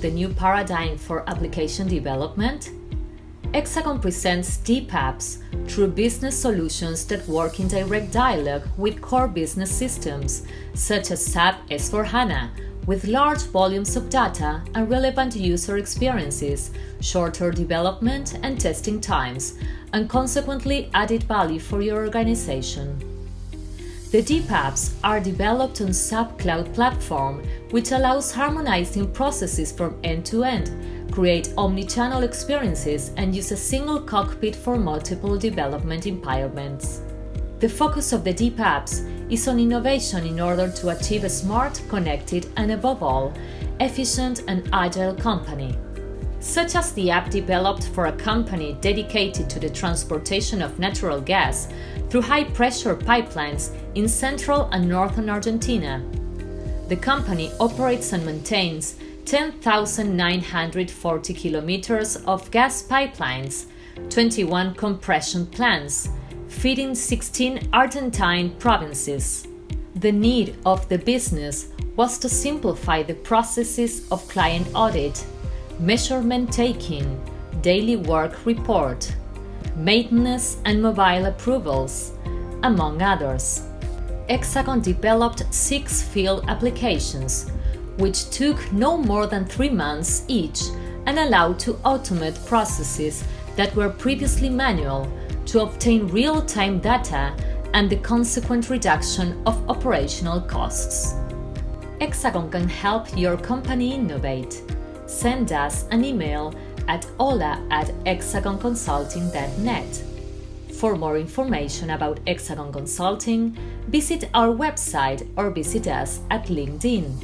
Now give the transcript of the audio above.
the new paradigm for application development? HEXAGON presents deep apps, true business solutions that work in direct dialogue with core business systems, such as SAP S/4HANA, with large volumes of data and relevant user experiences, shorter development and testing times, and consequently added value for your organization. The deep apps are developed on SAP Cloud Platform, which allows harmonizing processes from end to end, create omni-channel experiences, and use a single cockpit for multiple development environments. The focus of the deep apps is on innovation in order to achieve a smart, connected, and above all, efficient and agile company. Such as the app developed for a company dedicated to the transportation of natural gas through high-pressure pipelines in central and northern Argentina. The company operates and maintains 10,940 kilometers of gas pipelines, 21 compression plants, feeding 16 Argentine provinces. The need of the business was to simplify the processes of client audit, measurement taking, daily work report, maintenance and mobile approvals, among others. HEXAGON developed 6 field applications, which took no more than 3 months each and allowed to automate processes that were previously manual to obtain real-time data and the consequent reduction of operational costs. HEXAGON can help your company innovate. Send us an email at hola@hexagonconsulting.net. For more information about HEXAGON Consulting, visit our website or visit us at LinkedIn.